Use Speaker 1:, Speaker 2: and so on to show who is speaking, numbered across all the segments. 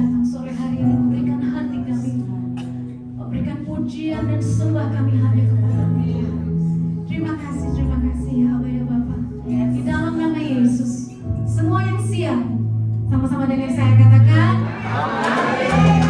Speaker 1: datang sore hari ini memberikan hati kami, memberikan pujian dan sembah kami hanya kepada-Mu Tuhan. Terima kasih ya Abah ya Bapa. Di dalam nama Yesus, semua yang siap, sama-sama dengan saya katakan, amin.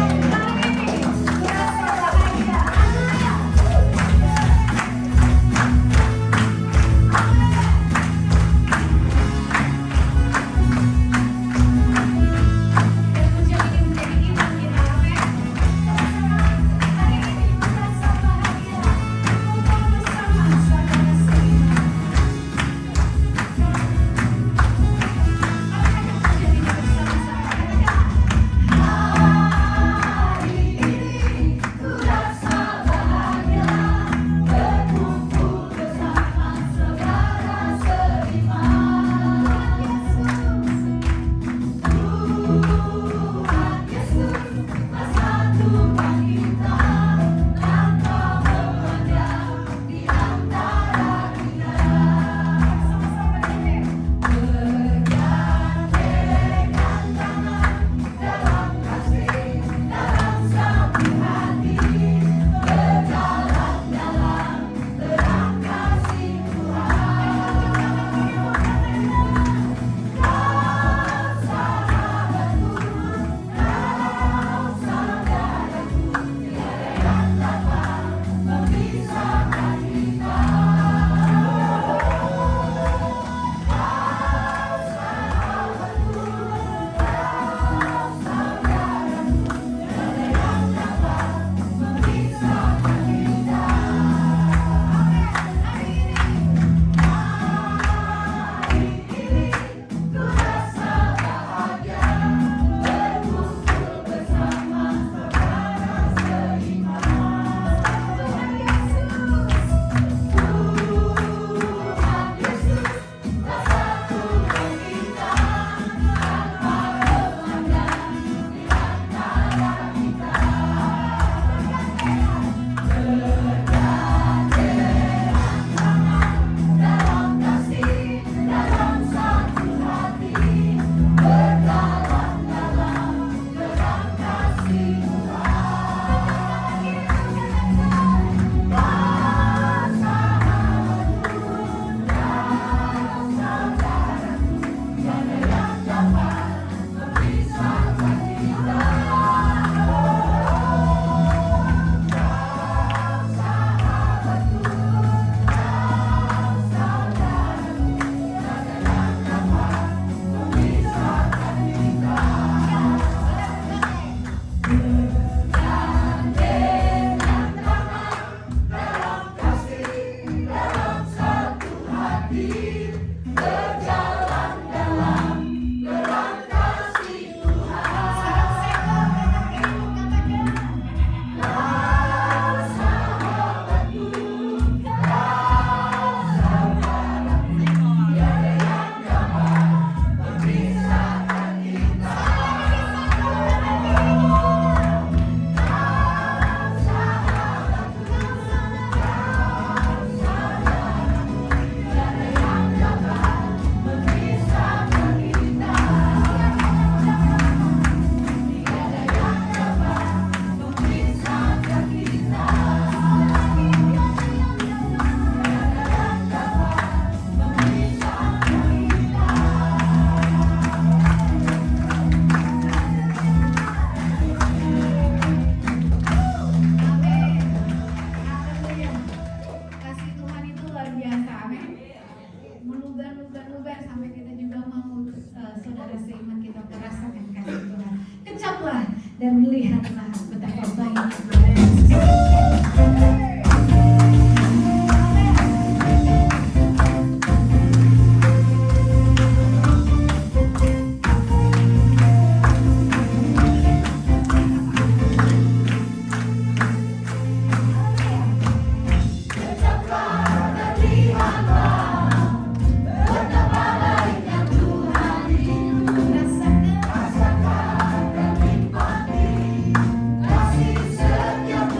Speaker 1: Dan melihatlah betapa baiknya Yesus.
Speaker 2: Setiap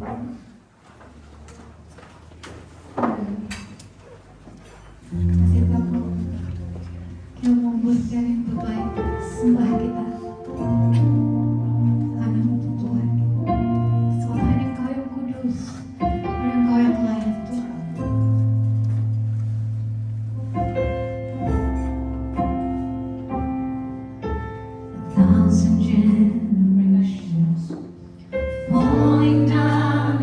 Speaker 1: Kasih Bapak, kita membuatkan yang terbaik, sembah kita. Karena untuk Tuhan, soal hanya Engkau yang kudus, hanya Engkau yang layak Tuhan. Thousand generations falling down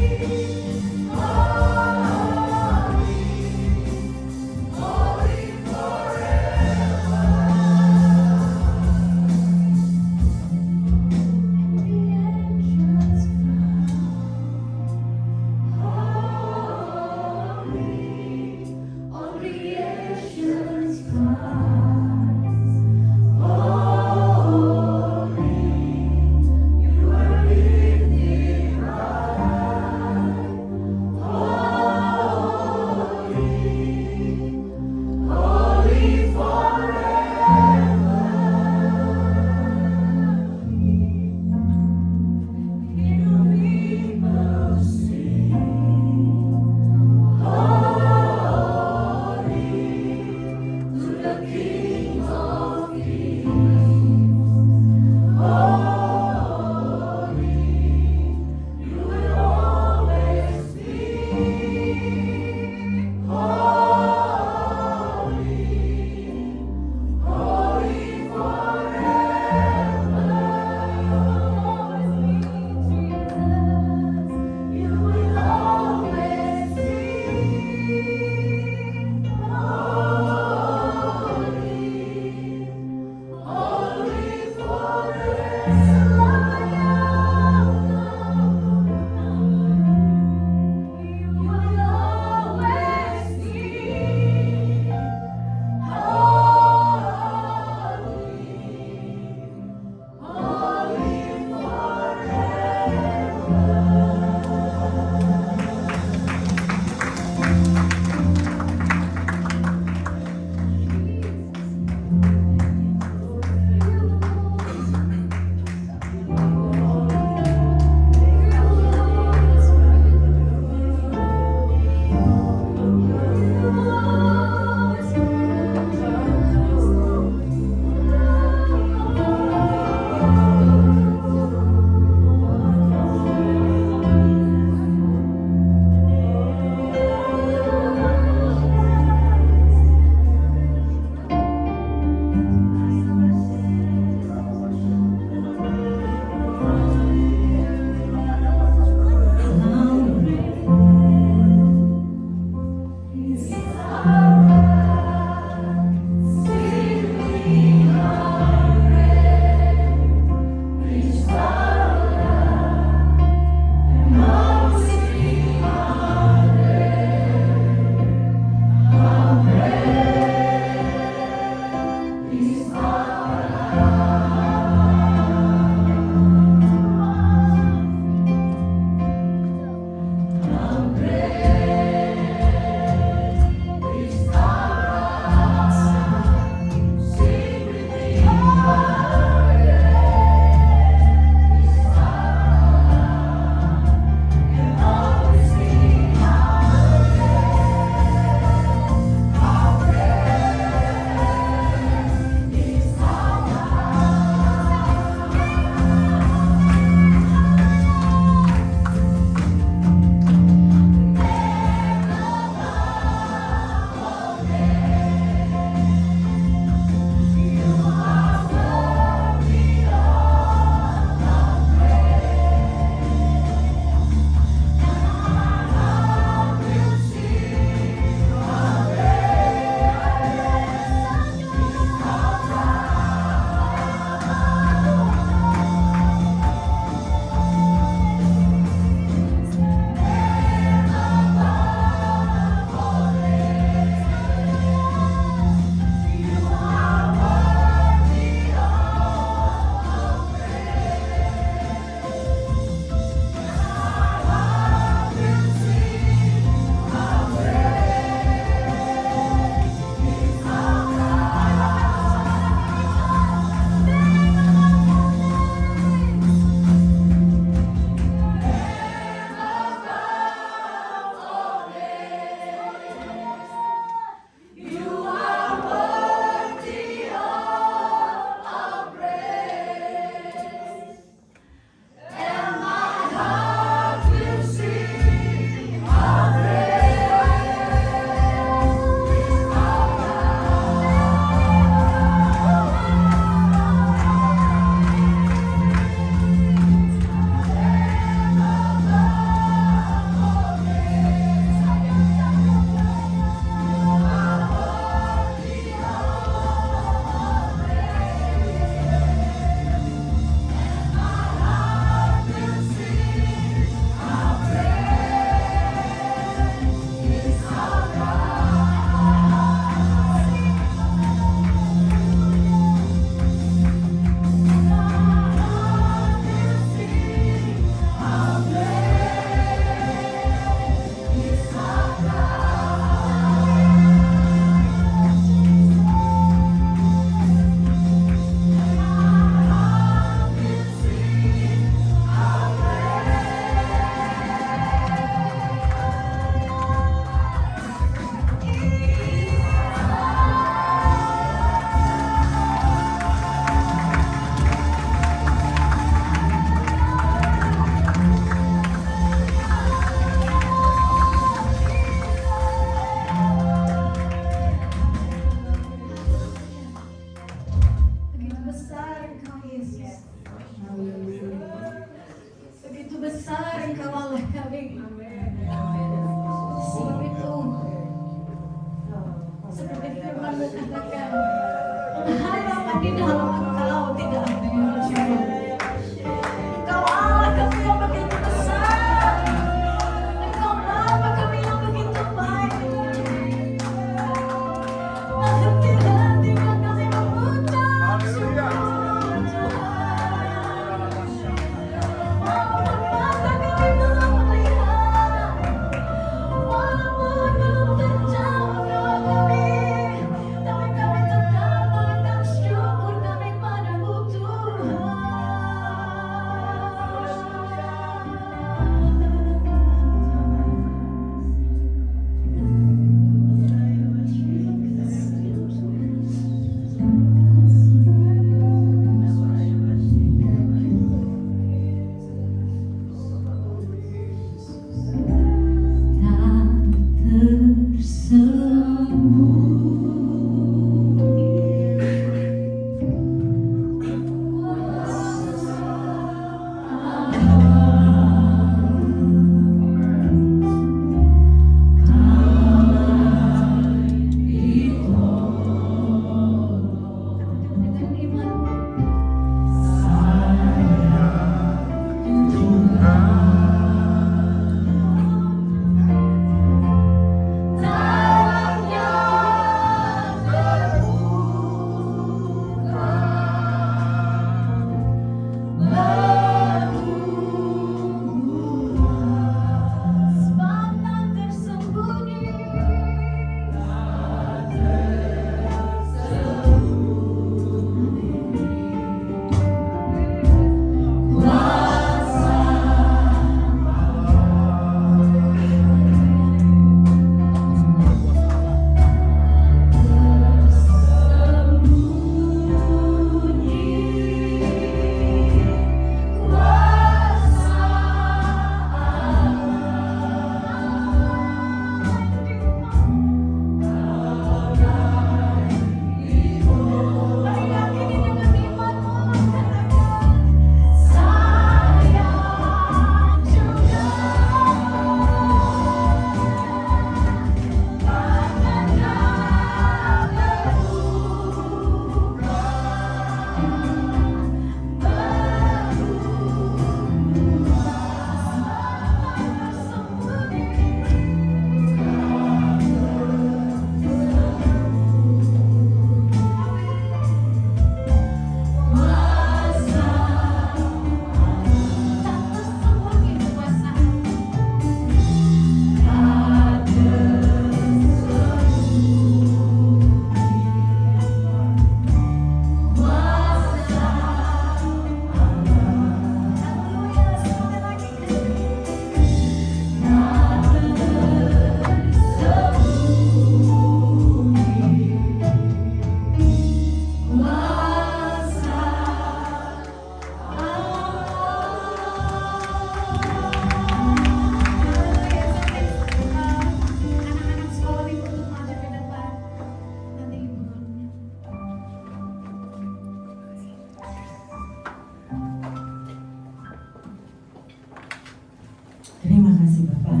Speaker 2: Terima kasih Bapa.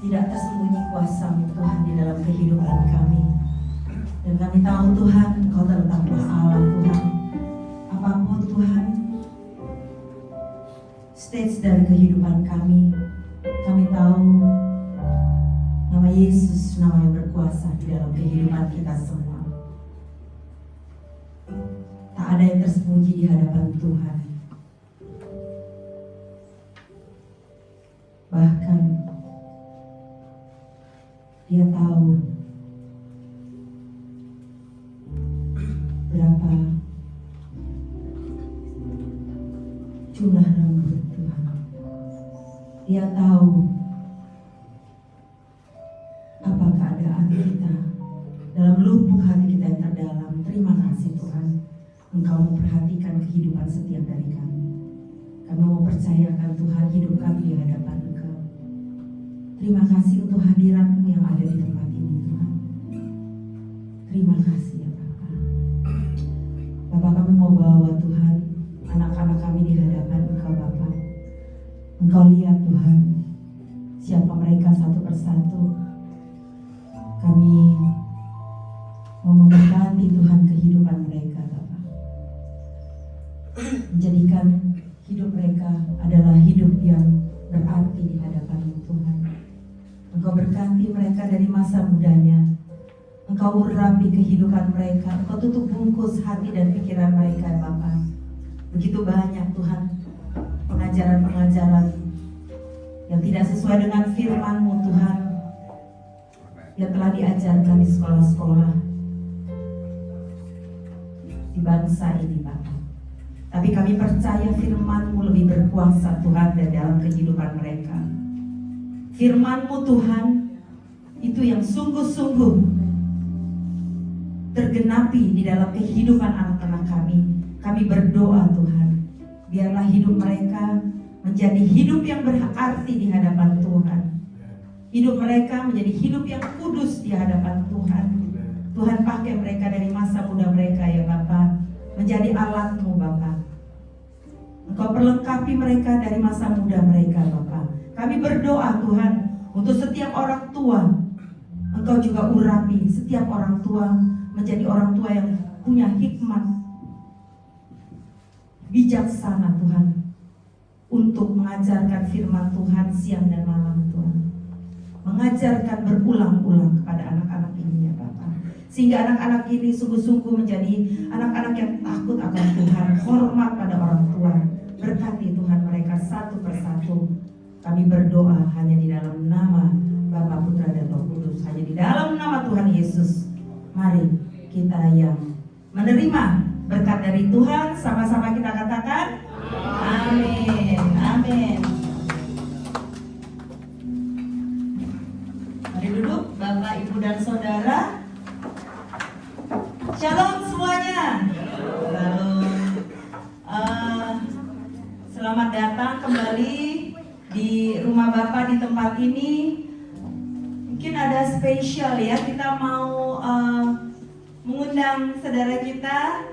Speaker 2: Tidak tersembunyi kuasa-Mu Tuhan di dalam kehidupan kami. Dan kami tahu Tuhan, Engkau tetaplah Allah Tuhan. Apapun Tuhan, stage dari kehidupan kami tahu nama Yesus, nama yang berkuasa di dalam kehidupan kita semua. Tak ada yang tersembunyi di hadapan Tuhan. Bahkan Dia tahu berapa jumlah rambut Tuhan. Dia tahu apa keadaan kita dalam lubuk hati kita yang terdalam. Terima kasih Tuhan, Engkau memperhatikan kehidupan setiap dari kami. Kami mau percayakan Tuhan hidup kami di hadapan Engkau. Terima kasih untuk hadirat-Mu yang ada di tempat ini Tuhan. Terima kasih ya Bapa. Bapa, kami mau bawa Tuhan anak-anak kami di hadapan Engkau Bapa. Engkau lihat Tuhan siapa mereka satu persatu. Kami mau memberkati Tuhan kehidupan mereka Bapa. Menjadikan hidup mereka adalah hidup yang berarti di hadapan-Mu Tuhan. Engkau berkati mereka dari masa mudanya. Engkau urapi kehidupan mereka. Engkau tutup bungkus hati dan pikiran mereka Bapa. Begitu banyak Tuhan pengajaran-pengajaran yang tidak sesuai dengan firman-Mu Tuhan, yang telah diajarkan di sekolah-sekolah di bangsa ini Bapa. Tapi kami percaya firman-Mu lebih berkuasa Tuhan dan dalam kehidupan mereka. Firman-Mu Tuhan itu yang sungguh-sungguh tergenapi di dalam kehidupan anak-anak kami. Kami berdoa Tuhan, biarlah hidup mereka menjadi hidup yang berarti di hadapan Tuhan. Hidup mereka menjadi hidup yang kudus di hadapan Tuhan. Tuhan pakai mereka dari masa muda mereka ya Bapa, menjadi alat-Mu Bapa. Engkau perlengkapi mereka dari masa muda mereka Bapa. Kami berdoa Tuhan untuk setiap orang tua. Engkau juga urapi setiap orang tua menjadi orang tua yang punya hikmat, bijaksana Tuhan, untuk mengajarkan firman Tuhan siang dan malam Tuhan. Mengajarkan berulang-ulang kepada anak-anak ini ya Bapak. Sehingga anak-anak ini sungguh-sungguh menjadi anak-anak yang takut akan Tuhan, hormat pada orang tua. Berkati Tuhan mereka satu persatu. Kami berdoa hanya di dalam nama Bapa, Putra dan Roh Kudus, hanya di dalam nama Tuhan Yesus. Mari kita yang menerima berkat dari Tuhan, sama-sama kita katakan amin. Amin. Mari duduk Bapak, Ibu dan Saudara. Shalom semuanya. Shalom. Selamat datang kembali di rumah Bapak di tempat ini. Mungkin ada spesial ya, kita mau mengundang saudara kita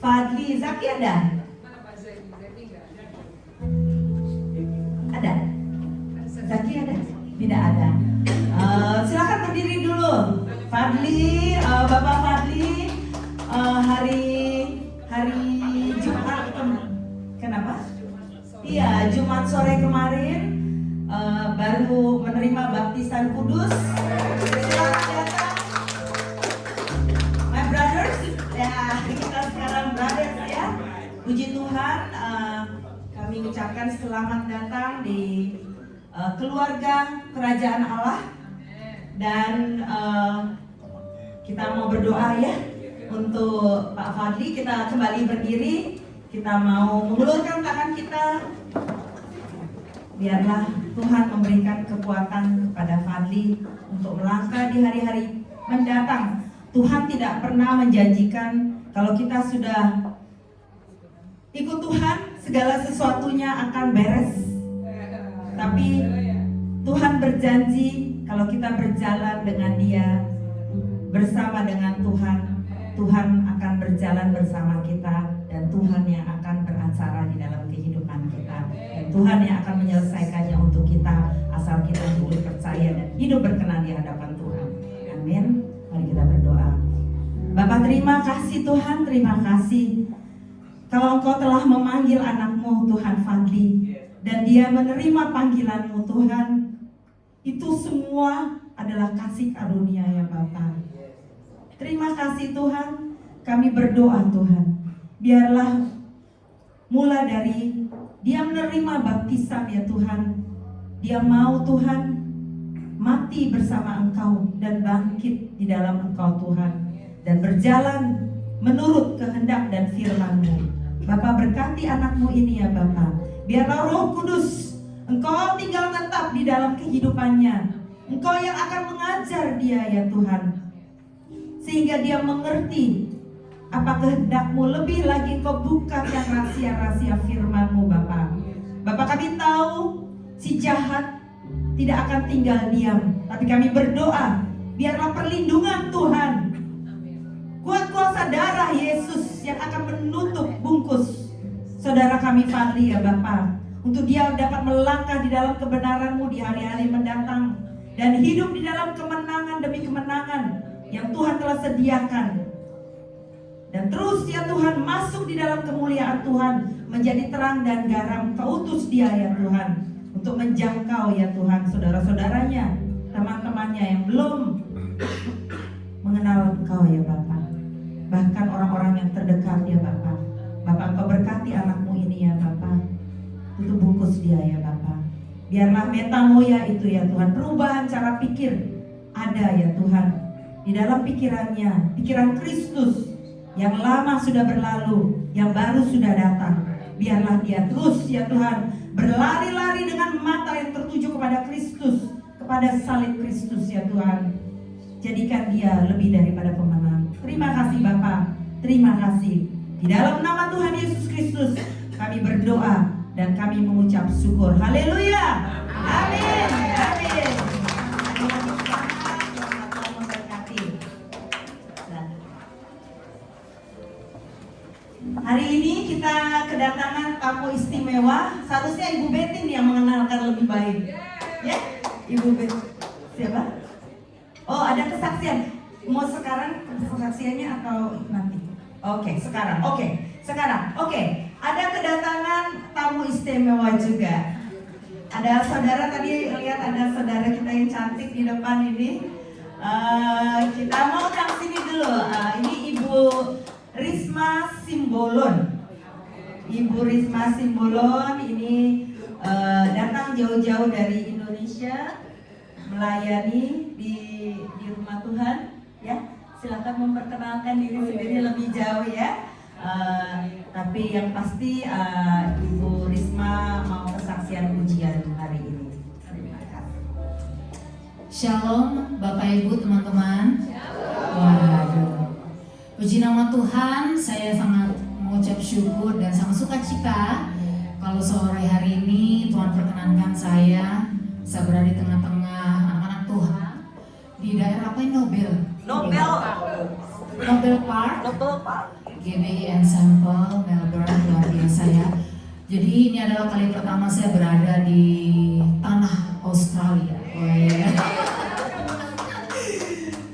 Speaker 2: Fadli. Zaki ada? Ada? Zaki ada? Tidak ada. Silakan berdiri dulu. Fadli, Bapak Fadli, hari Jumat, kenapa? Iya, Jumat sore kemarin baru menerima baptisan kudus. Silakan datang, my brothers. Ya, kita sekarang brothers ya. Puji Tuhan, kami ucapkan selamat datang di keluarga kerajaan Allah. Dan kita mau berdoa ya untuk Pak Fadli. Kita kembali berdiri. Kita mau mengulurkan tangan kita. Biarlah Tuhan memberikan kekuatan kepada Fadli untuk melangkah di hari-hari mendatang. Tuhan tidak pernah menjanjikan kalau kita sudah ikut Tuhan, segala sesuatunya akan beres. Tapi Tuhan berjanji kalau kita berjalan dengan Dia, bersama dengan Tuhan, Tuhan akan berjalan bersama kita, dan Tuhan yang akan beracara di dalam kehidupan kita, dan Tuhan yang akan menyelesaikannya untuk kita, asal kita hidup percaya dan hidup berkenan di hadapan Tuhan. Amin. Mari kita berdoa. Bapak, terima kasih Tuhan, terima kasih kalau Engkau telah memanggil anak-Mu Tuhan Fadli, dan dia menerima panggilan-Mu Tuhan. Itu semua adalah kasih karunia ya Bapa. Terima kasih Tuhan. Kami berdoa Tuhan, biarlah mula dari dia menerima baptisan ya Tuhan, dia mau Tuhan mati bersama Engkau dan bangkit di dalam Engkau Tuhan, dan berjalan menurut kehendak dan firman-Mu. Bapa, berkati anak-Mu ini ya Bapa. Biarlah Roh Kudus Engkau tinggal tetap di dalam kehidupannya. Engkau yang akan mengajar dia ya Tuhan, sehingga dia mengerti apa kehendak-Mu. Lebih lagi Engkau bukakan rahasia-rahasia firman-Mu Bapa. Bapa, kami tahu si jahat tidak akan tinggal diam, tapi kami berdoa biarlah perlindungan Tuhan, kuat kuasa darah Yesus yang akan menutup bungkus saudara kami Fadli ya Bapa, untuk dia dapat melangkah di dalam kebenaran-Mu di hari-hari mendatang, dan hidup di dalam kemenangan demi kemenangan yang Tuhan telah sediakan. Dan terus ya Tuhan masuk di dalam kemuliaan Tuhan, menjadi terang dan garam. Kau utus dia ya Tuhan untuk menjangkau ya Tuhan saudara-saudaranya, teman-temannya yang belum mengenal Engkau ya Bapa, bahkan orang-orang yang terdekat ya Bapa. Bapa, Engkau berkati anak-Mu ini ya Bapa, tutup bungkus dia ya Bapa. Biarlah metamoya itu ya Tuhan, perubahan cara pikir ada ya Tuhan di dalam pikirannya, pikiran Kristus. Yang lama sudah berlalu, yang baru sudah datang. Biarlah dia terus ya Tuhan berlari-lari dengan mata yang tertuju kepada Kristus, kepada salib Kristus ya Tuhan. Jadikan dia lebih daripada pemenang. Terima kasih Bapa, terima kasih. Di dalam nama Tuhan Yesus Kristus kami berdoa dan kami mengucap syukur. Haleluya. Amin. Amin. kedatangan tamu istimewa. Seharusnya Ibu Betty nih yang mengenalkan lebih baik. Ya, Ibu Betty. Siapa? Oh, ada kesaksian. Mau sekarang kesaksiannya atau nanti? Oke, sekarang. Oke, ada kedatangan tamu istimewa juga. Ada saudara, tadi lihat ada saudara kita yang cantik di depan ini. Kita mau undang sini dulu. Ini Ibu Risma Simbolon. Ibu Risma Simbolon ini datang jauh-jauh dari Indonesia melayani di rumah Tuhan. Ya, silakan memperkenalkan diri sendiri lebih jauh ya. Tapi yang pasti Ibu Risma mau kesaksian ujian hari ini. Terima kasih.
Speaker 3: Shalom Bapak Ibu teman-teman. Waduh, puji nama Tuhan, saya sangat mengucap syukur dan sangat sukacita kalau sore hari ini Tuhan perkenankan saya bisa berada di tengah-tengah anak-anak Tuhan di daerah apa ini? Nobel Park, GBI Ensemble Melbourne, luar biasa ya. Jadi ini adalah kali pertama saya berada di tanah Australia. Oh iya.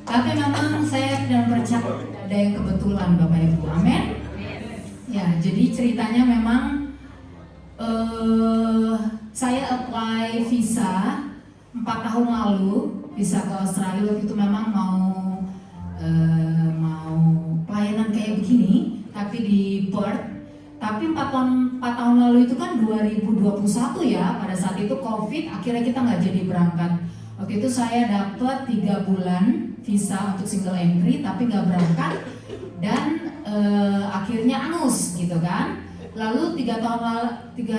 Speaker 3: Tapi memang saya tidak percaya ada yang kebetulan Bapak Ibu. Amin. Ya, jadi ceritanya memang saya apply visa 4 tahun lalu, visa ke Australia. Waktu itu memang mau pelayanan kayak begini, tapi di Perth. Tapi 4 tahun lalu itu kan 2021 ya, pada saat itu COVID, akhirnya kita nggak jadi berangkat. Waktu itu saya dapat 3 bulan visa untuk single entry, tapi nggak berangkat dan akhirnya angus gitu kan. Lalu 3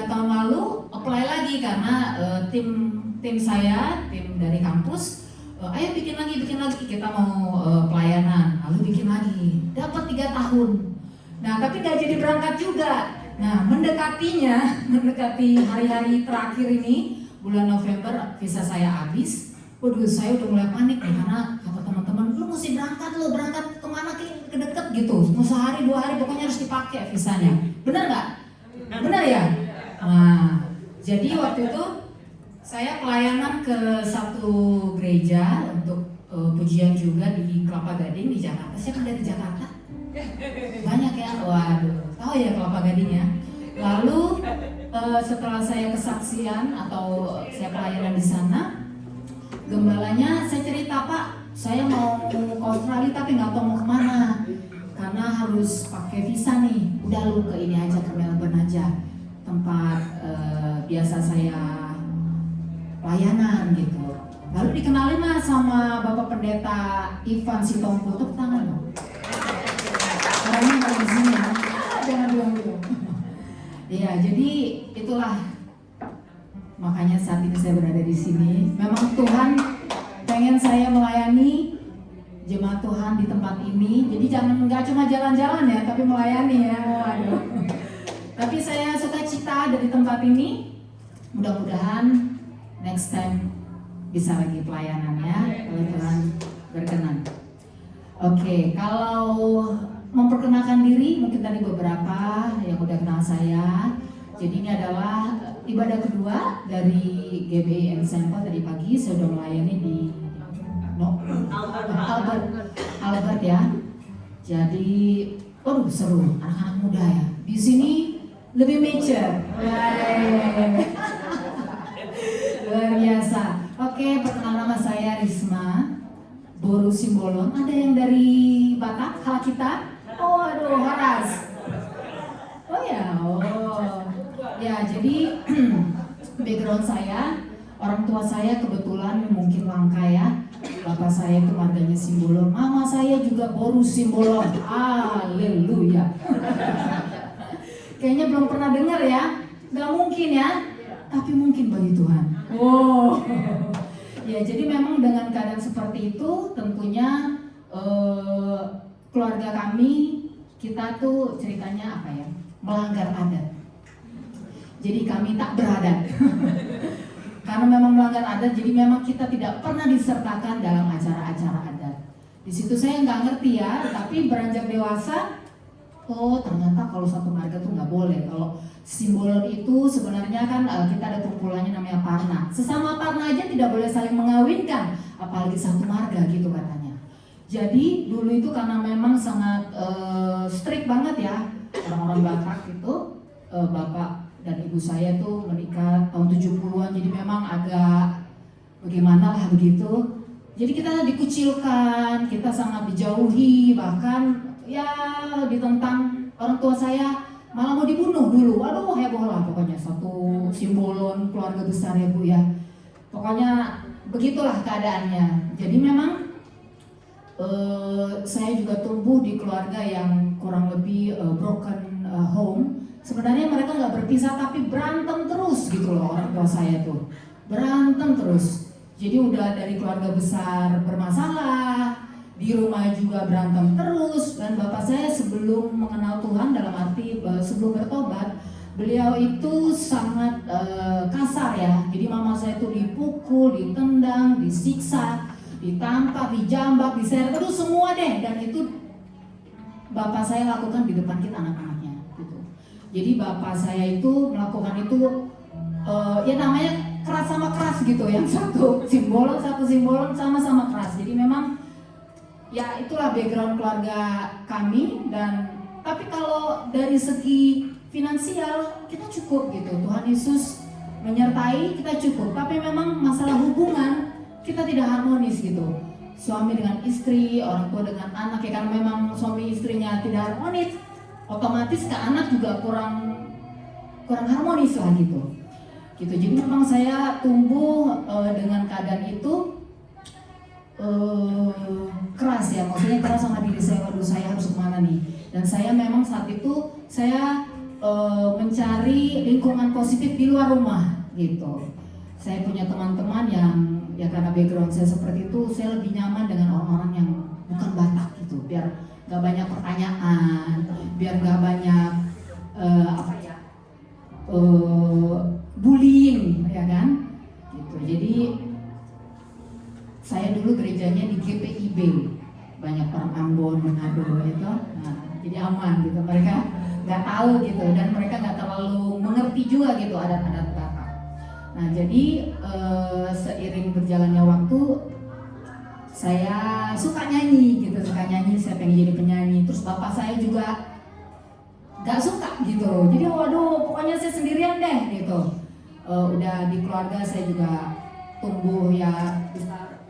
Speaker 3: tahun lalu apply lagi karena tim saya, tim dari kampus, ayo bikin lagi kita mau pelayanan. Lalu bikin lagi, dapat 3 tahun. Nah, tapi nggak jadi berangkat juga. Nah, mendekati hari-hari terakhir ini, bulan November visa saya habis. Waduh, saya udah mulai panik nih karena kata teman-teman, lu mesti berangkat kemana ke deket gitu. Mau sehari 2 hari pokoknya harus dipakai visanya. Benar nggak? Benar ya? Nah, jadi waktu itu saya pelayanan ke satu gereja untuk pujian juga di Kelapa Gading di Jakarta. Siapa dari Jakarta? Banyak ya, waduh, tahu ya Kelapa Gading ya. Lalu setelah saya kesaksian atau saya pelayanan di sana, gembalanya saya cerita, Pak, saya mau ke Australia tapi nggak tahu mau kemana karena harus pakai visa nih. Udah lu ke ini aja, ke Melbourne aja, tempat biasa saya pelayanan gitu. Lalu dikenalin lah sama Bapak Pendeta Ivan Sitompo, tepuk tangan dong. Orangnya paling di sini ya, jangan bilang-bilang. Ya, jadi itulah makanya saat ini saya berada di sini. Memang Tuhan pengen saya melayani jemaat Tuhan di tempat ini. Jadi nggak cuma jalan-jalan ya, tapi melayani ya. Waduh. Tapi saya suka cita ada di tempat ini. Mudah-mudahan next time bisa lagi pelayanan ya, kalau Tuhan berkenan. Oke, kalau memperkenalkan diri, mungkin tadi beberapa yang udah kenal saya. Jadi ini adalah ibadah kedua dari GBI Ensemble. Tadi pagi saya udah melayani di Albert ya. Jadi, seru, anak-anak muda ya. Di sini lebih mature. Luar biasa. Oke, perkenalan nama saya Risma Boru Simbolon. Ada yang dari Batak, Halakita? Oh, aduh, Haras. Oh ya, ya, jadi background saya, orang tua saya kebetulan mungkin langka ya. Bapak saya itu marganya Simbolon, mama saya juga Boru Simbolon. Haleluya. Kayaknya belum pernah dengar ya, nggak mungkin ya, tapi mungkin bagi Tuhan. Wow. Ya, jadi memang dengan keadaan seperti itu, tentunya keluarga kami, kita tuh ceritanya apa ya, melanggar adat. Jadi kami tak beradat. Karena memang melanggar adat, jadi memang kita tidak pernah disertakan dalam acara-acara adat. Di situ saya nggak ngerti ya, tapi beranjak dewasa, oh ternyata kalau satu marga tuh nggak boleh. Kalau Simbolon itu sebenarnya kan kita ada kumpulannya namanya Parna. Sesama Parna aja tidak boleh saling mengawinkan, apalagi satu marga gitu katanya. Jadi dulu itu karena memang sangat strict banget ya orang-orang Batak itu, bapak dan ibu saya tuh menikah tahun 70-an, jadi memang agak bagaimana lah begitu. Jadi kita dikucilkan, kita sangat dijauhi, bahkan ya ditentang. Orang tua saya malah mau dibunuh dulu. Aduh heboh lah pokoknya, satu Simbolon keluarga besar ya Bu ya. Pokoknya begitulah keadaannya. Jadi memang saya juga tumbuh di keluarga yang kurang lebih broken home. Sebenarnya mereka nggak berpisah tapi berantem terus gitu loh orang tua saya tuh. Berantem terus. Jadi udah dari keluarga besar bermasalah, di rumah juga berantem terus. Dan bapak saya sebelum mengenal Tuhan, dalam arti sebelum bertobat, beliau itu sangat kasar ya. Jadi mama saya itu dipukul, ditendang, disiksa, ditampar, dijambak, diseret terus semua deh. Dan itu bapak saya lakukan di depan kita anak-anaknya gitu. Jadi bapak saya itu melakukan itu ya namanya keras sama keras gitu. Yang satu Simbolon sama-sama keras. Jadi memang ya itulah background keluarga kami. Dan tapi kalau dari segi finansial kita cukup gitu. Tuhan Yesus menyertai, kita cukup. Tapi memang masalah hubungan kita tidak harmonis gitu. Suami dengan istri, orang tua dengan anak ya, karena memang suami istrinya tidak harmonis, otomatis ke anak juga kurang harmonis lah gitu. Jadi memang saya tumbuh dengan keadaan itu keras ya, maksudnya keras sama diri saya. Waduh saya harus kemana nih? Dan saya memang saat itu saya mencari lingkungan positif di luar rumah gitu. Saya punya teman-teman yang ya karena background saya seperti itu, saya lebih nyaman dengan orang-orang yang bukan Batak gitu, biar nggak banyak pertanyaan, biar nggak banyak bullying ya kan gitu. Jadi saya dulu gerejanya di GPIB, banyak orang Ambon, Manado gitu. Nah, jadi aman gitu, mereka nggak tahu gitu, dan mereka nggak terlalu mengerti juga gitu adat-adat Batak. Nah jadi seiring berjalannya waktu saya suka nyanyi gitu, saya pengen jadi penyanyi. Terus bapak saya juga nggak suka gitu, jadi waduh pokoknya saya sendirian deh gitu. Udah di keluarga saya juga tumbuh ya besar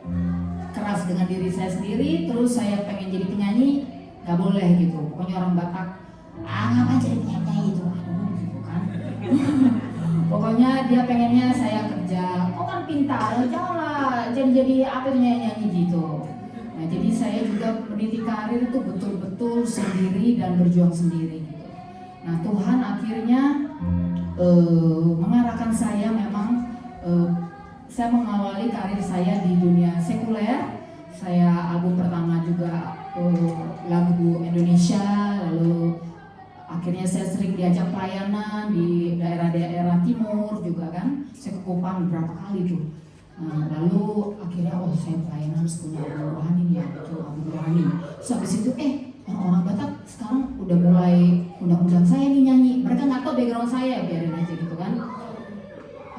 Speaker 3: keras dengan diri saya sendiri. Terus saya pengen jadi penyanyi, nggak boleh gitu. Pokoknya orang Batak, ngapain jadi penyanyi gitu, aduh gitu kan. Pokoknya dia pengennya saya kerja, kok kan pintar, janganlah jadi apa itu nyanyi gitu. Nah jadi saya juga meniti karir itu betul-betul sendiri dan berjuang sendiri gitu. Nah Tuhan akhirnya mengarahkan saya memang saya mengawali karir saya di dunia sekuler. Saya album pertama juga lagu Indonesia, lalu akhirnya saya sering diajak pelayanan di daerah-daerah timur juga kan. Saya ke Kupang beberapa kali tuh. Nah, lalu akhirnya saya pelayanan harus punya album rohani ya, betul album rohani. Terus habis itu orang-orang Batak sekarang udah mulai undang-undang saya nih nyanyi. Mereka nggak tahu background saya, biarin aja gitu kan.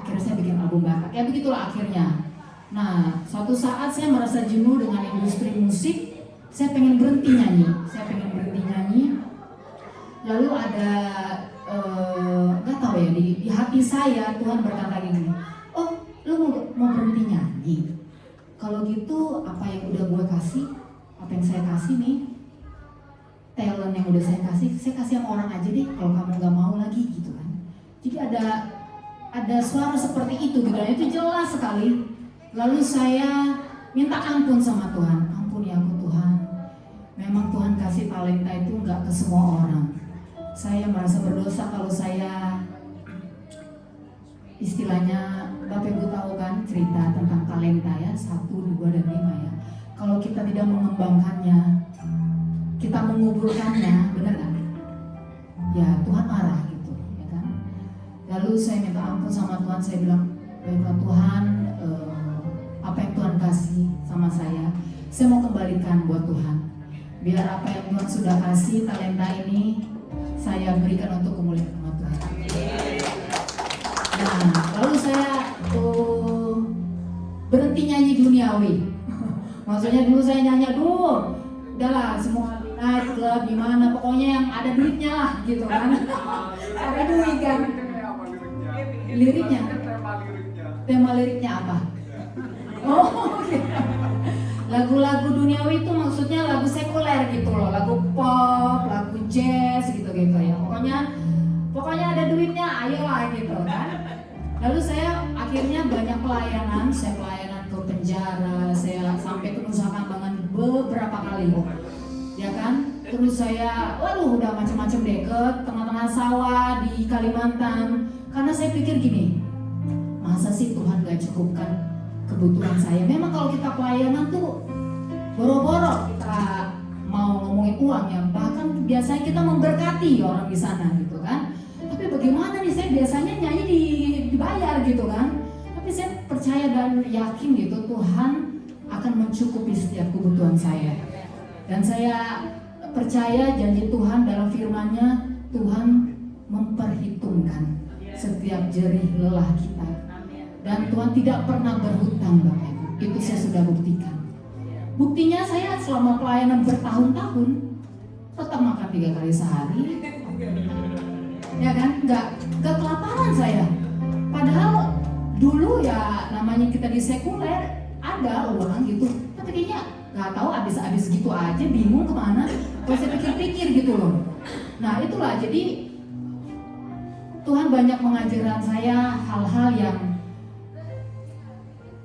Speaker 3: Akhirnya saya bikin album Batak. Ya begitulah akhirnya. Nah, suatu saat saya merasa jenuh dengan industri musik. Saya pengen berhenti nyanyi. Lalu ada nggak tahu ya di hati saya Tuhan berkata gini, oh lu mau berhenti nyanyi? Kalau gitu apa yang udah gue kasih, apa yang saya kasih nih, talent yang udah saya kasih sama orang aja deh. Kalau kamu nggak mau lagi gitu kan. Jadi ada suara seperti itu gitu, dan itu jelas sekali. Lalu saya minta ampun sama Tuhan, ampuni aku Tuhan. Memang Tuhan kasih talenta itu nggak ke semua orang. Saya merasa berdosa kalau saya istilahnya, Bapak Ibu tahu kan cerita tentang talenta ya, 1, 2, dan 5 ya. Kalau kita tidak mengembangkannya, kita menguburkannya, benar kan? Ya Tuhan marah gitu, ya kan? Lalu saya minta ampun sama Tuhan, saya bilang, baiklah Tuhan, apa yang Tuhan kasih sama saya mau kembalikan buat Tuhan. Biar apa yang Tuhan sudah kasih, talenta ini saya berikan untuk kemuliaan nama Tuhan. Nah, lalu saya berhenti nyanyi duniawi. Maksudnya dulu saya nyanyi, udahlah semua night club gimana, pokoknya yang ada duitnya lah gitu kan. Ada duit kan. Liriknya? Tema liriknya apa? Oh, okay. Lagu-lagu duniawi itu maksudnya lagu sekuler gitu loh, lagu pop, lagu jazz gitu-gitu ya. Pokoknya ada duitnya, ayolah gitu kan. Lalu saya akhirnya banyak pelayanan, saya pelayanan ke penjara, saya sampai ke Nusa Kambangan beberapa kali, ya kan. Terus saya, udah macam-macam deh ke tengah-tengah sawah di Kalimantan. Karena saya pikir gini, masa sih Tuhan gak cukupkan kebutuhan saya? Memang kalau kita pelayanan tuh boro-boro kita mau ngomongin uang ya, bahkan biasanya kita memberkati orang di sana gitu kan. Tapi bagaimana nih, saya biasanya nyanyi dibayar gitu kan. Tapi saya percaya dan yakin gitu Tuhan akan mencukupi setiap kebutuhan saya. Dan saya percaya janji Tuhan dalam firman-Nya, Tuhan memperhitungkan setiap jerih lelah kita. Dan Tuhan tidak pernah berhutang, Bapak Ibu. Itu saya sudah buktikan. Buktinya saya selama pelayanan bertahun-tahun tetap makan 3 kali sehari. Ya kan? Nggak kelaparan saya. Padahal dulu ya namanya kita di sekuler ada uang gitu. Tapi kayaknya nggak tahu habis gitu aja, bingung kemana. Kalau saya pikir-pikir gitu loh. Nah itulah, jadi Tuhan banyak mengajarkan saya hal-hal yang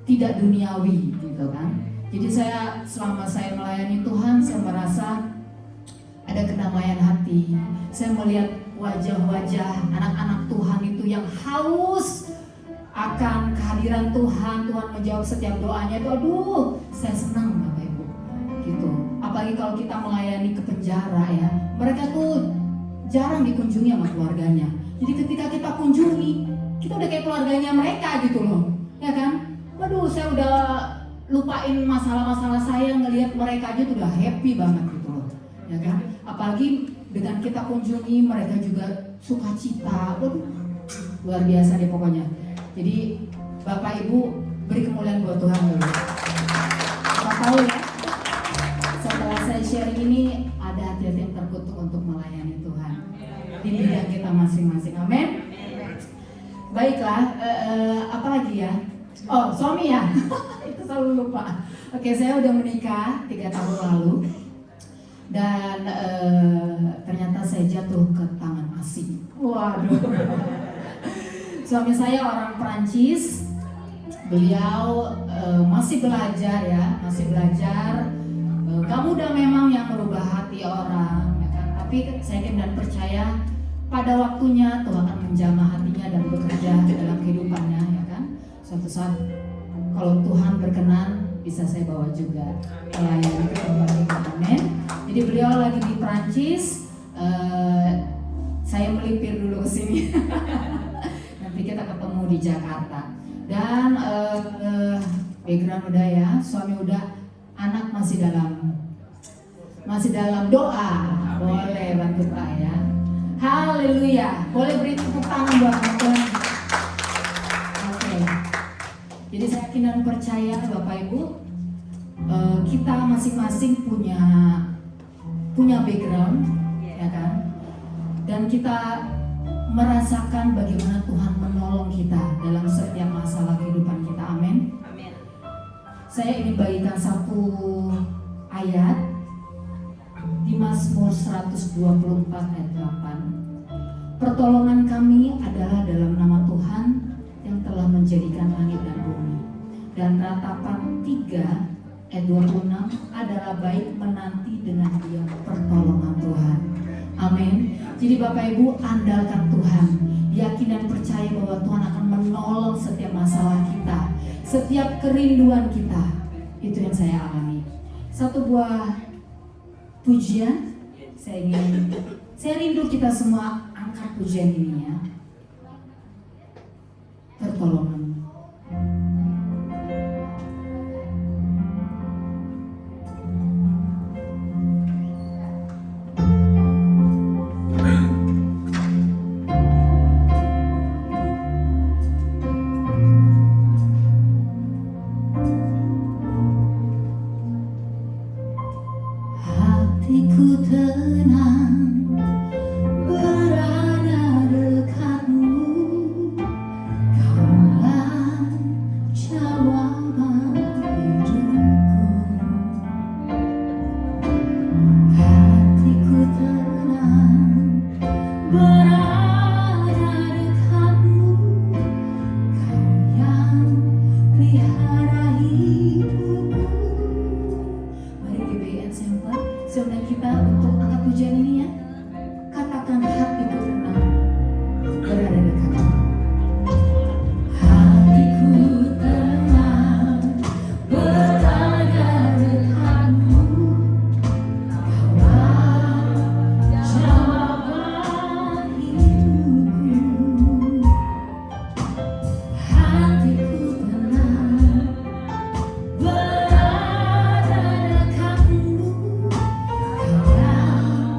Speaker 3: tidak duniawi gitu kan. Jadi saya selama saya melayani Tuhan, saya merasa ada kedamaian hati. Saya melihat wajah-wajah anak-anak Tuhan itu yang haus akan kehadiran Tuhan. Tuhan menjawab setiap doanya itu, saya senang Bapak Ibu gitu. Apalagi kalau kita melayani ke penjara ya, mereka tuh jarang dikunjungi sama keluarganya. Jadi ketika kita kunjungi, kita udah kayak keluarganya mereka gitu loh, ya kan? Saya udah lupain masalah-masalah saya, ngelihat mereka aja tuh udah happy banget gitu loh, ya kan? Apalagi dengan kita kunjungi, mereka juga sukacita, luar biasa deh pokoknya. Jadi Bapak Ibu beri kemuliaan buat Tuhan dulu. Kita tahu ya, setelah saya sharing ini ada hati-hati yang terkutuk untuk melayani Tuhan di bidang kita masing-masing. Amin. Baiklah, apa lagi ya? Oh, suami ya. Itu selalu lupa. Oke, saya udah menikah 3 tahun lalu. Dan ternyata saya jatuh ke tangan asing. Waduh. Suami saya orang Perancis. Beliau masih belajar ya, masih belajar. Gak mudah memang yang merubah hati orang, ya kan? Tapi saya yakin dan percaya pada waktunya Tuhan akan menjamah hatinya dan bekerja dalam kehidupannya, ya kan? Suatu saat kalau Tuhan berkenan bisa saya bawa juga pelayanan ke tempat itu. Amin. Jadi beliau lagi di Perancis, saya melipir dulu ke sini. Nanti kita ketemu di Jakarta. Dan background udah ya, suami udah, anak masih dalam doa. Boleh bantu Pak ya. Haleluya. Boleh beri tepuk tangan buat Tuhan. Oke. Jadi saya yakin dan percaya Bapak Ibu, kita masing-masing punya background, ya kan? Dan kita merasakan bagaimana Tuhan menolong kita dalam setiap masalah kehidupan kita. Amin. Saya ingin bagikan satu ayat di Mazmur 124 ayat 8. Pertolongan kami adalah dalam nama Tuhan yang telah menjadikan langit dan bumi. Dan ratapan 3 ayat 26 adalah baik menanti dengan diam pertolongan Tuhan. Amin. Jadi Bapak Ibu, andalkan Tuhan, yakin dan percaya bahwa Tuhan akan menolong setiap masalah kita, setiap kerinduan kita. Itu yang saya alami. Satu buah pujian, saya rindu kita semua angkat pujian ini ya. Pertolongan. hatiku tenang berada dekatmu. Kaulah jawaban hidupku. Hatiku tenang berada dekatmu. Kau yang pelihara hidupku. Mari GBI Ensemble, sebentar kita untuk angkat pujian ini ya. Katakan hatiku tenang berada dekatmu. Hatiku tenang berada dekatmu. Kaulah jawaban hidupku. Hatiku tenang berada dekatmu. Kaulah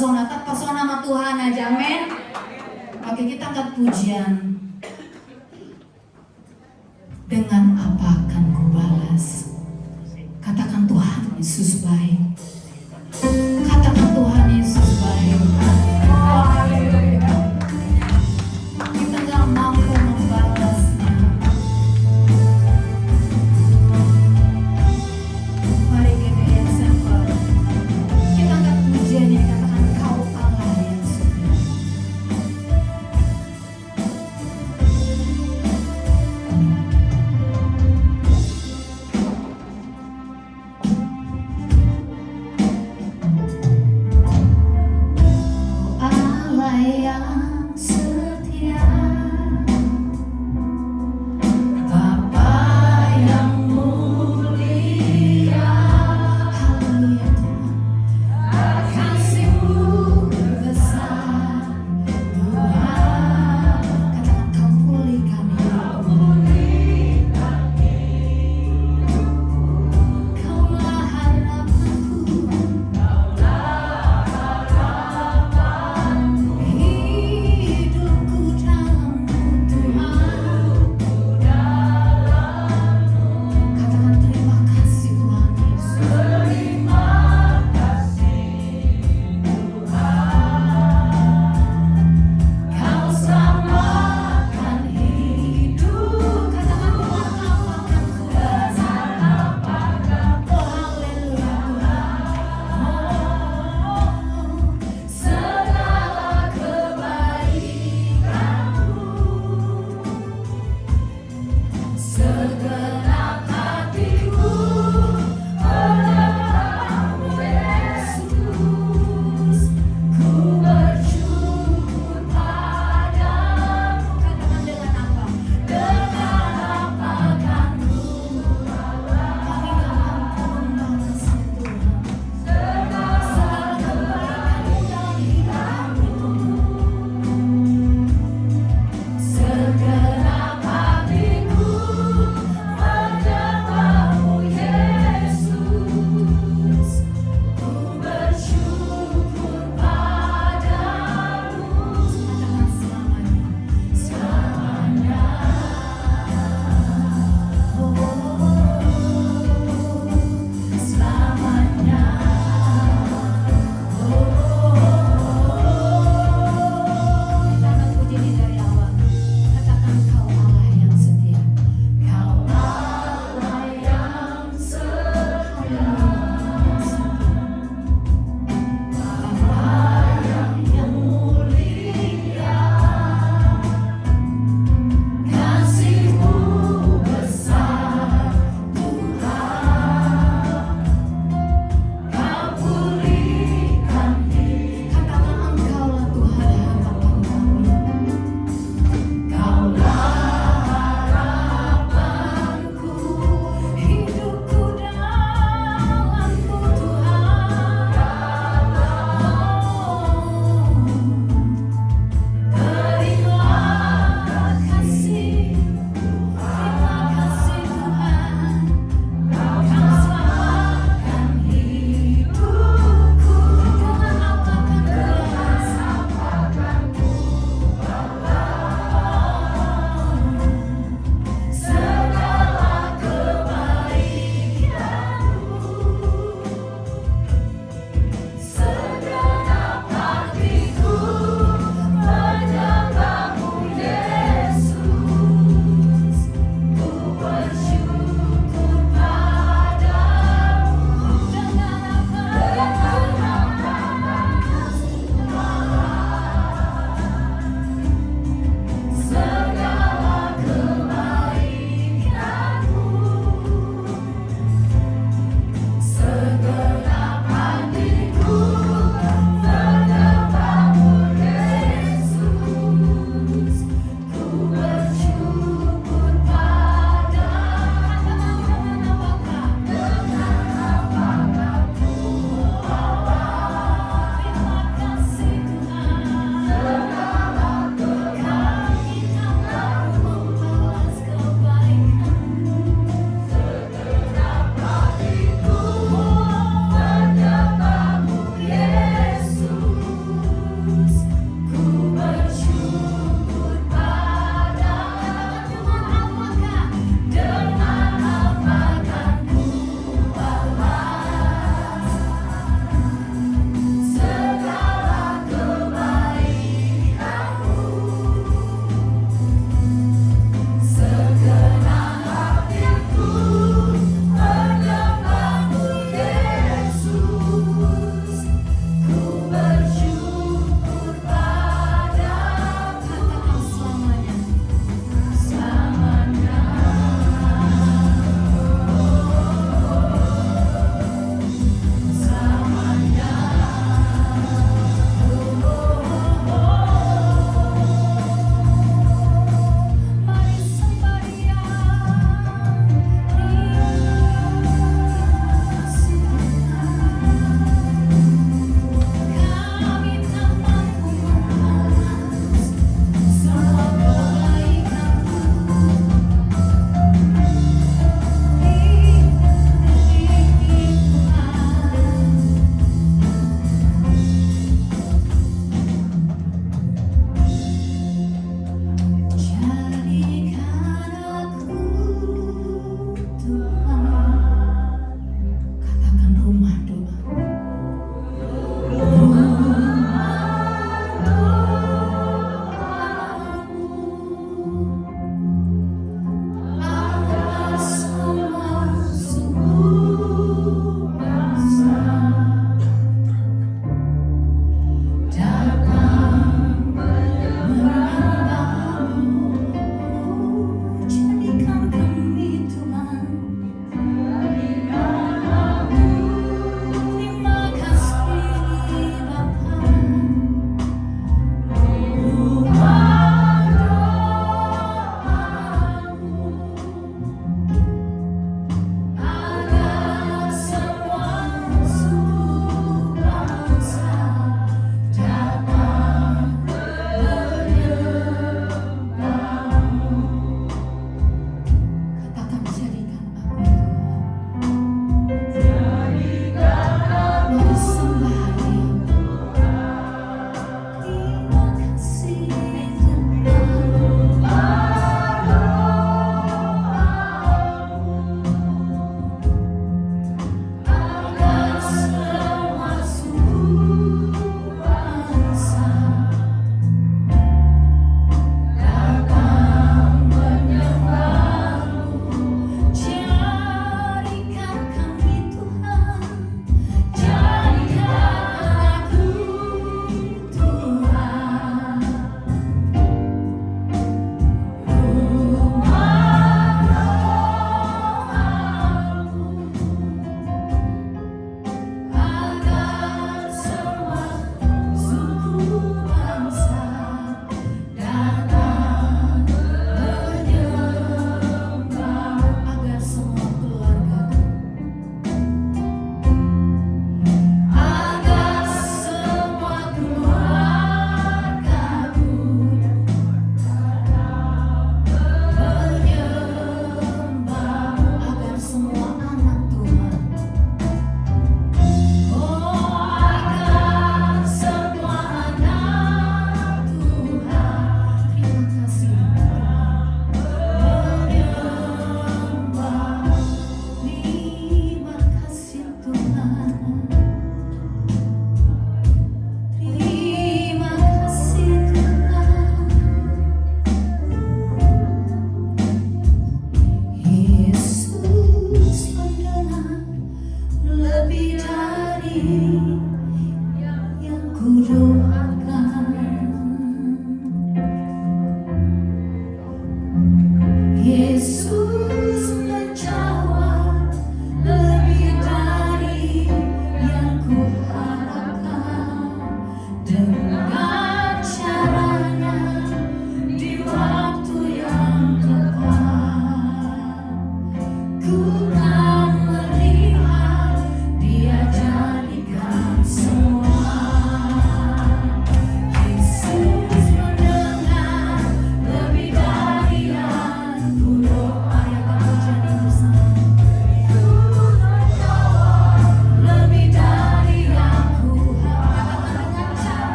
Speaker 3: persona, tak persona sama Tuhan aja, amin. Oke, kita angkat pujian. Dengan apa akan kubalas? Katakan Tuhan Yesus baik. Katakan Tuhan Yesus baik. Haleluya. Kita gak mampu membalasnya. Mari kita yang simple. Kita angkat pujiannya, katakan Kau Allah yang setia.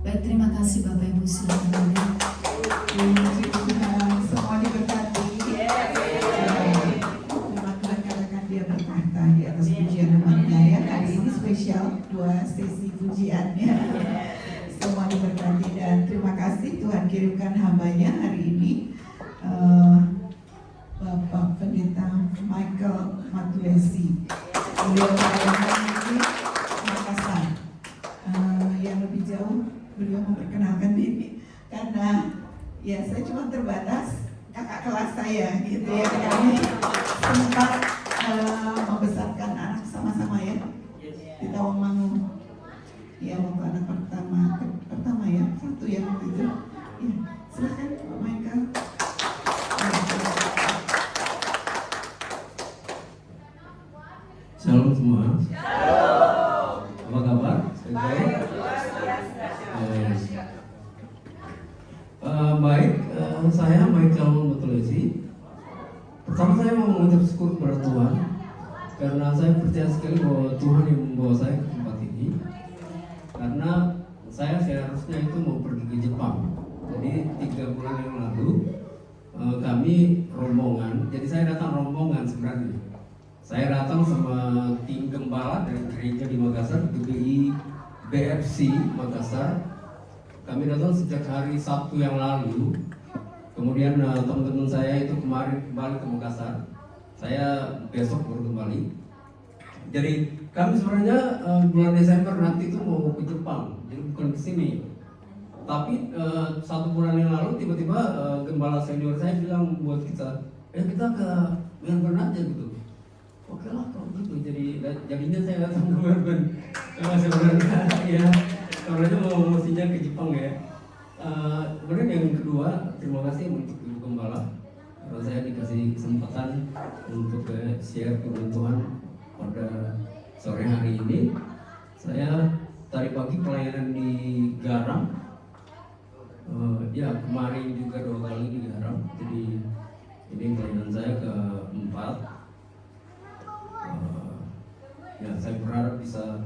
Speaker 3: Baik, terima kasih Bapak Ibu, silakan duduk.
Speaker 4: Puji Tuhan, semua diberkati. Terima Tuhan karena Dia berkata di atas pujian umatnya ya. Hari ini spesial 2 sesi pujiannya. Semua diberkati dan terima kasih Tuhan kirimkan hambanya hari ini, Bapak Pendeta Michael Matulesi. Beliau pelayanan di Makassar. Yang lebih jauh beliau memperkenalkan diri karena ya saya cuma terbatas kakak kelas saya gitu ya. Kami sempat membesarkan anak sama-sama ya di Tawangmangu. Ya waktu anak pertama ya, satu ya waktu itu. Ya, silakan Pak Michael.
Speaker 5: Shalom semua. Apa kabar? Baik. Baik, saya Michael Matulesi. Pertama saya mau mengucap syukur kepada Tuhan karena saya percaya sekali bahwa Tuhan yang membawa saya ke tempat ini. Karena saya seharusnya itu mau pergi ke Jepang. Jadi 3 bulan yang lalu kami rombongan. Jadi saya datang rombongan sebenarnya. Saya datang sama tim gembala dari gereja di Makassar, GBI BFC Makassar. Kami datang sejak hari Sabtu yang lalu. Kemudian teman-teman saya itu kemarin kembali ke Makassar. Saya besok baru kembali. Jadi kami sebenarnya bulan Desember nanti itu mau ke Jepang, jadi bukan ke sini. Tapi 1 bulan yang lalu tiba-tiba gembala senior saya bilang buat kita, kita ke Melbourne aja gitu. Oke lah kalau gitu, jadinya saya datang ke Melbourne. Sebenarnya ya, sebenarnya mau mestinya ke Jepang ya. Kemudian yang kedua, terima kasih untuk Ibu Gembala. Saya dikasih kesempatan untuk share firman Tuhan pada sore hari ini. Saya tadi pagi pelayanan di Garam. Ya kemarin juga 2 kali di Garam. Jadi ini pelayanan saya keempat. Ya saya berharap bisa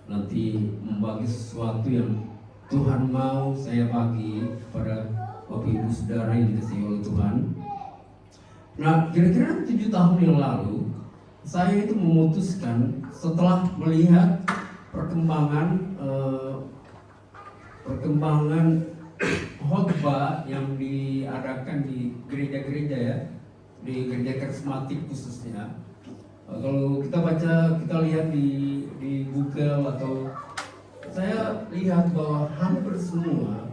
Speaker 5: nanti membagi sesuatu yang Tuhan mau saya bagi kepada Bapak Ibu Saudara yang dikasihi oleh Tuhan. Nah, kira-kira 7 tahun yang lalu saya itu memutuskan setelah melihat perkembangan khotbah yang diadakan di gereja-gereja ya, di gereja karismatik khususnya. Kalau kita lihat di Google atau saya lihat bahwa hampir semua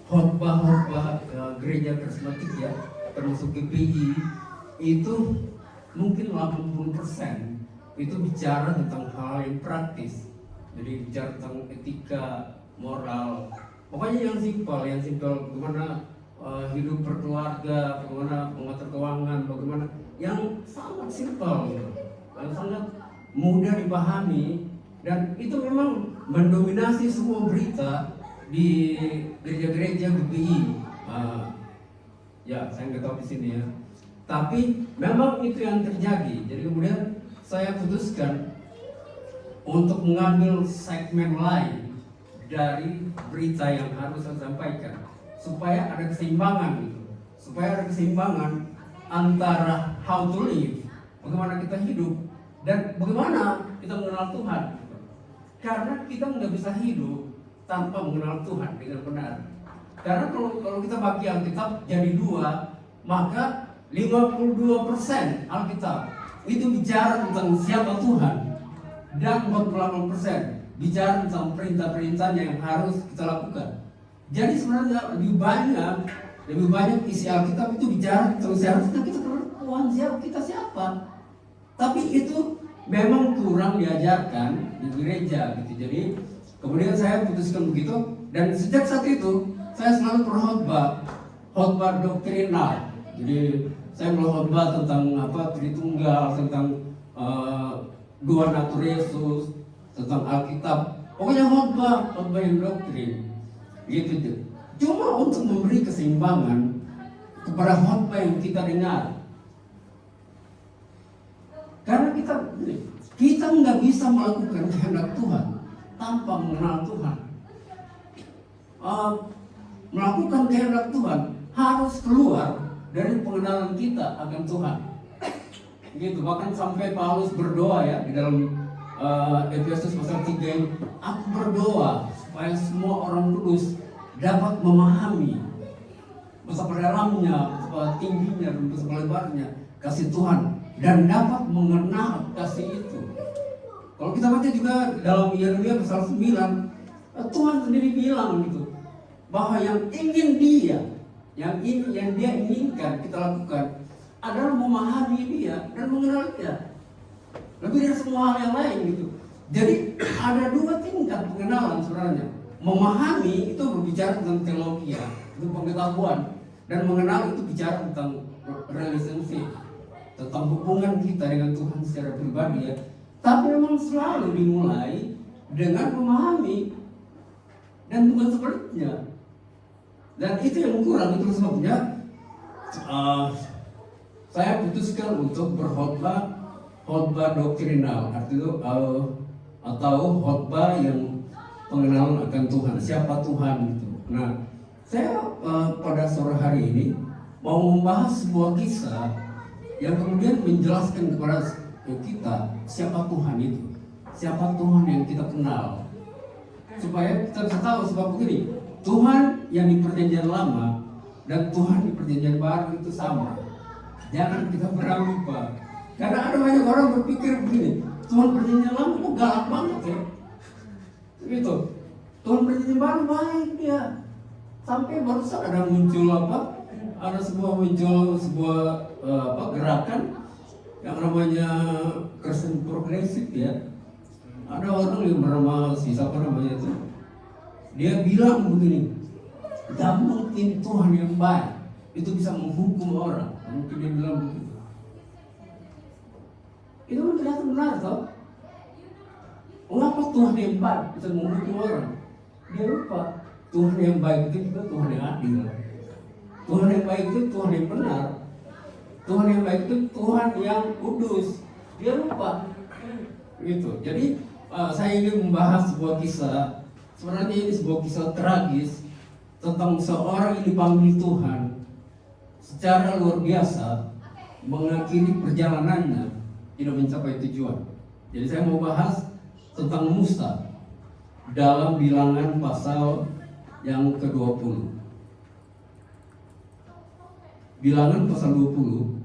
Speaker 5: khotbah gereja karismatik ya, termasuk GPI itu mungkin 80% itu bicara tentang hal yang praktis. Jadi bicara tentang etika, moral, pokoknya yang simpel bagaimana hidup berkeluarga, bagaimana mengatur keuangan, bagaimana yang sangat simpel gitu. Yang sangat mudah dipahami, dan itu memang mendominasi semua berita di gereja-gereja GPI. Ya, saya nggak tahu di sini ya. Tapi memang itu yang terjadi. Jadi kemudian saya putuskan untuk mengambil segmen lain dari berita yang harus saya sampaikan, supaya ada keseimbangan gitu. Supaya ada keseimbangan antara how to live, bagaimana kita hidup, dan bagaimana kita mengenal Tuhan. Karena kita nggak bisa hidup tanpa mengenal Tuhan dengan benar. Karena kalau kita bagi Alkitab jadi 2, maka 52% Alkitab itu bicara tentang siapa Tuhan, dan 48% bicara tentang perintah-perintahnya yang harus kita lakukan. Jadi sebenarnya lebih banyak isi Alkitab itu bicara tentang seharusnya kita kenal Tuhan, kita siapa. Tapi itu memang kurang diajarkan di gereja gitu. Jadi kemudian saya putuskan begitu, dan sejak saat itu saya selalu berkhotbah doktrinal. Jadi saya berkhotbah tentang Tritunggal, tentang 2 natur Yesus, tentang Alkitab. Pokoknya khotbah yang doktrin gitu. Cuma untuk memberi keseimbangan kepada khotbah yang kita dengar. Karena kita nggak bisa melakukan kehendak Tuhan tanpa mengenal Tuhan. melakukan kehendak Tuhan harus keluar dari pengenalan kita akan Tuhan. Gitu, bahkan sampai Paulus berdoa ya di dalam Efesus pasal 3 ini, aku berdoa supaya semua orang kudus dapat memahami betapa dalamnya, betapa tingginya, dan betapa lebarnya kasih Tuhan dan dapat mengenal kasih itu. Kalau kita baca juga dalam Yeremia pasal 9, Tuhan sendiri bilang gitu bahwa yang ingin dia, yang dia inginkan kita lakukan adalah memahami dia dan mengenal dia lebih dari semua hal yang lain gitu. Jadi ada dua tingkat pengenalan sebenarnya. Memahami itu berbicara tentang teologi, itu pengetahuan, dan mengenal itu bicara tentang relationship, tentang hubungan kita dengan Tuhan secara pribadi ya. Tapi memang selalu dimulai dengan memahami dan bukan sebaliknya. Dan itu yang kurang, itu sebabnya saya putuskan untuk berkhotbah doktrinal, artinya atau khotbah yang pengenalan akan Tuhan, siapa Tuhan gitu. Nah, saya pada sore hari ini mau membahas sebuah kisah yang kemudian menjelaskan kepada kita siapa Tuhan itu, siapa Tuhan yang kita kenal, supaya kita bisa tahu. Sebab begini, Tuhan yang di Perjanjian Lama dan Tuhan di Perjanjian Baru itu sama. Jangan kita pernah lupa. Karena ada banyak orang berpikir begini, Tuhan Perjanjian Lama kok galak banget ya. Gitu. Tuhan Perjanjian Baru baik dia. Sampai barusan ada muncul sebuah gerakan yang namanya Kristen progresif ya. Ada orang yang bernama siapa namanya itu. Dia bilang begini, tidak mungkin Tuhan yang baik itu bisa menghukum orang. Mungkin dia bilang begitu. Itu kan kelihatan benar toh. Mengapa Tuhan yang baik bisa menghukum orang? Dia lupa Tuhan yang baik itu juga Tuhan yang adil. Tuhan yang baik itu Tuhan yang benar. Tuhan yang baik itu Tuhan yang kudus. Dia lupa. Gitu. Jadi saya ingin membahas sebuah kisah. Sebenarnya ini sebuah kisah tragis tentang seorang yang dipanggil Tuhan secara luar biasa, mengakhiri perjalanannya tidak mencapai tujuan. Jadi saya mau bahas tentang Musa dalam Bilangan pasal yang ke-20. Bilangan pasal 20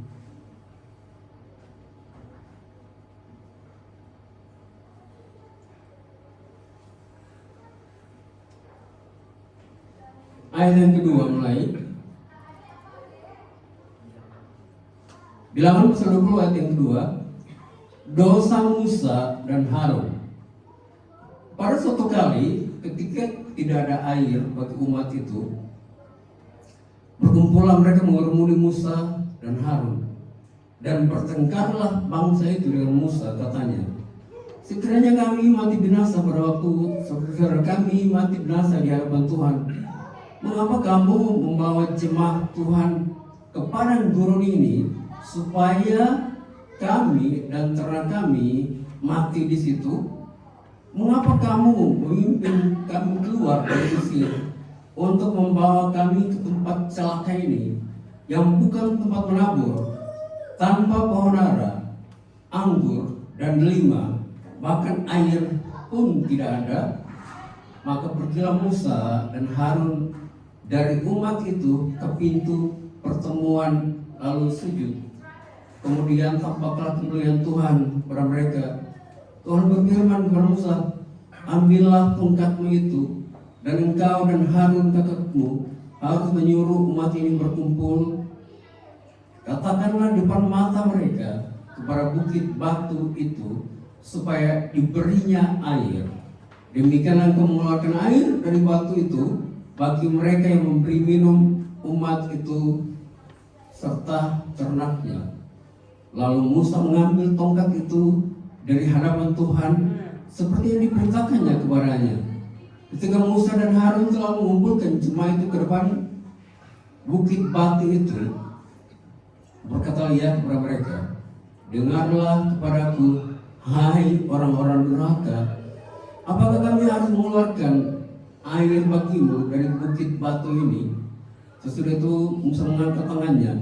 Speaker 5: ayat yang kedua mulai. Bilangan pasal 20 ayat yang kedua. Dosa Musa dan Harun. Pada suatu kali ketika tidak ada air bagi umat itu, berkumpullah mereka mengerumuni Musa dan Harun, dan bertengkarlah bangsa itu dengan Musa. Katanya, sekiranya kami mati binasa pada waktu saudara kami mati binasa di hadapan Tuhan, mengapa kamu membawa jemaah Tuhan ke padang gurun ini supaya kami dan ternak kami mati di situ? Mengapa kamu memimpin kami keluar dari Mesir untuk membawa kami ke tempat celaka ini yang bukan tempat menabur, tanpa pohon ara, anggur dan delima, bahkan air pun tidak ada? Maka pergilah Musa dan Harun dari umat itu ke pintu pertemuan lalu sujud. Kemudian tampaklah kemuliaan Tuhan kepada mereka. Tuhan berfirman kepada Musa, ambillah tongkatmu itu, dan engkau dan Harun kakakmu harus menyuruh umat ini berkumpul. Katakanlah depan mata mereka kepada bukit batu itu, supaya diberinya air. Demikianlah engkau mengeluarkan air dari batu itu bagi mereka yang memberi minum umat itu serta ternaknya. Lalu Musa mengambil tongkat itu dari hadapan Tuhan seperti yang diperintahkannya kepadanya. Ketika Musa dan Harun telah mengumpulkan jemaah itu ke depan bukit batu itu, berkatalah ia kepada mereka, dengarlah kepadaku, hai orang-orang durhaka, apakah kami harus mengeluarkan air bagimu dari bukit batu ini. Sesudah itu Musa mengangkat tangannya,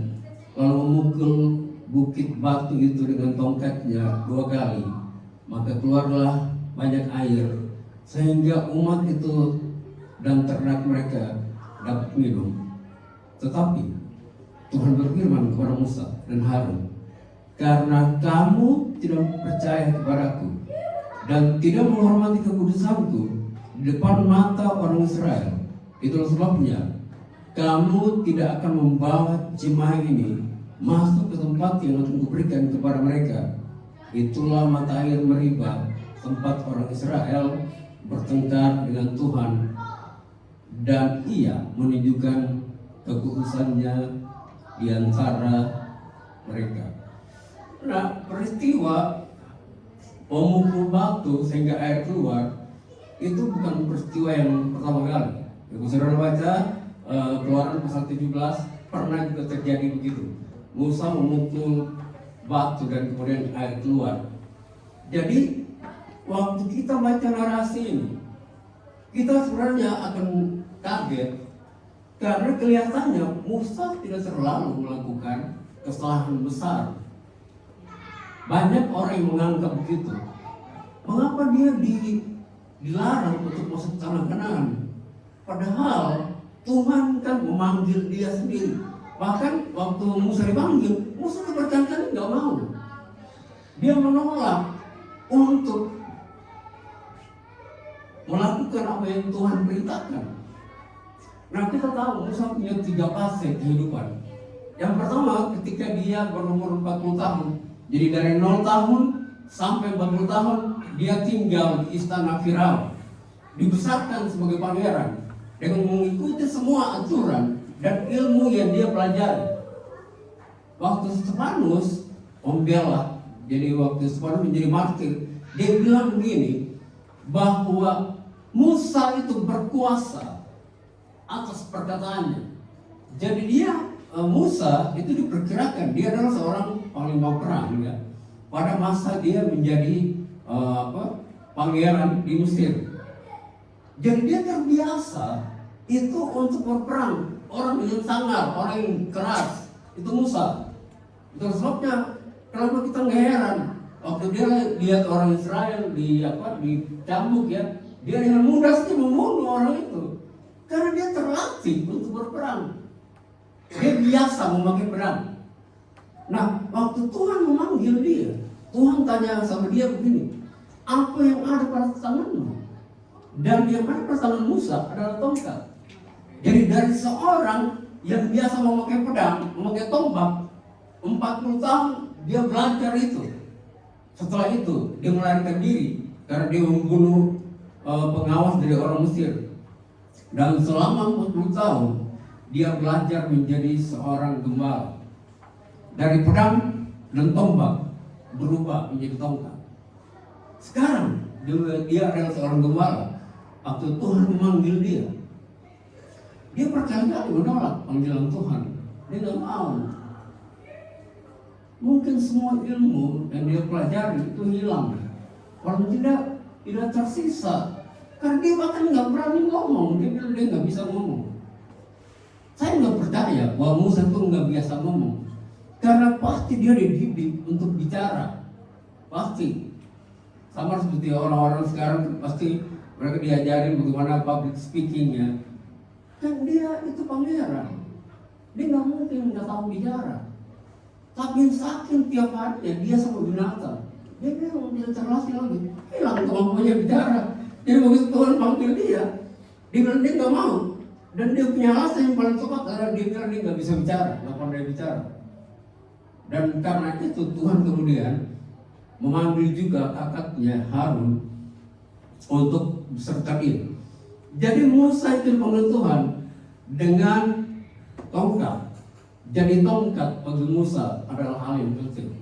Speaker 5: lalu memukul bukit batu itu dengan tongkatnya 2 kali, maka keluarlah banyak air sehingga umat itu dan ternak mereka dapat minum. Tetapi Tuhan berfirman kepada Musa dan Harun, karena kamu tidak percaya kepadaku dan tidak menghormati kekudusanku di depan mata orang Israel, itulah sebabnya kamu tidak akan membawa jemaah ini masuk ke tempat yang akan kuberikan kepada mereka. Itulah mata air Meriba, tempat orang Israel bertengkar dengan Tuhan, dan ia menunjukkan kekudusannya di antara mereka. Nah, peristiwa memukul batu sehingga air keluar itu bukan peristiwa yang pertama kali. Ibu saudara baca Keluaran pasal 17, pernah juga terjadi begitu. Musa memukul batu dan kemudian air keluar. Jadi waktu kita baca narasi ini, kita sebenarnya akan kaget karena kelihatannya Musa tidak terlalu melakukan kesalahan besar. Banyak orang yang menganggap begitu. Mengapa dia dilarang untuk masuk tanah Kanaan? Padahal Tuhan kan memanggil dia sendiri. Bahkan waktu Musa dipanggil, Musa berkali-kali nggak mau. Dia menolak untuk melakukan apa yang Tuhan perintahkan. Nah, kita tahu Musa punya 3 fase kehidupan. Yang pertama, ketika dia berumur 40 tahun. Jadi dari 0 tahun sampai 40 tahun dia tinggal di istana Firaun. Dibesarkan sebagai pangeran dengan mengikuti semua aturan dan ilmu yang dia pelajari. Waktu Stefanus membela, jadi waktu Stefanus menjadi martir, dia bilang begini, bahwa Musa itu berkuasa atas perkataannya. Jadi Musa itu diperkirakan dia adalah seorang panglima perang, ya. Pada masa dia menjadi pangeran di Mesir. Jadi dia terbiasa itu untuk berperang, orang yang sangar, orang yang keras, itu Musa. Itu sebabnya kenapa kita nggak heran waktu dia lihat orang Israel dicambuk, ya, dia dengan mudah sih membunuh orang itu karena dia terlatih untuk berperang. Dia biasa memakai pedang. Nah, waktu Tuhan memanggil dia, Tuhan tanya sama dia begini, apa yang ada pada tanganmu? Dan yang ada pada tangan Musa adalah tongkat. Jadi dari seorang yang biasa memakai pedang, memakai tombak, 40 tahun dia belajar itu. Setelah itu dia melarikan diri karena dia membunuh pengawas dari orang Mesir. Dan selama 40 tahun dia belajar menjadi seorang gembala. Dari pedang dan tombak berubah menjadi tongkat. Sekarang dia adalah seorang gembala. Waktu Tuhan memanggil dia berkali-kali menolak panggilan Tuhan. Dia nggak mau. Mungkin semua ilmu yang dia pelajari itu hilang. Kalau tidak tersisa. Karena dia bahkan nggak berani ngomong. Dia bilang dia nggak bisa ngomong. Saya nggak percaya bahwa Musa itu nggak biasa ngomong. Karena pasti dia dididik untuk bicara. Pasti. Sama seperti orang-orang sekarang pasti mereka diajarin bagaimana public speakingnya. Kan dia itu pangeran. Dia nggak mungkin nggak tahu bicara. Tapi saking tiap hari dia sama binatang. Dia memang tidak terlatih lagi. Hilang kemampuannya bicara. Jadi begitu Tuhan panggil dia bilang dia nggak mau. Dan dia punya alasan yang paling tepat karena dia bilang dia nggak bisa bicara, nggak pandai bicara. Dan karena itu Tuhan kemudian memanggil juga kakaknya Harun untuk beserta dia. Jadi Musa itu dipanggil Tuhan dengan tongkat. Jadi tongkat bagi Musa adalah hal yang penting.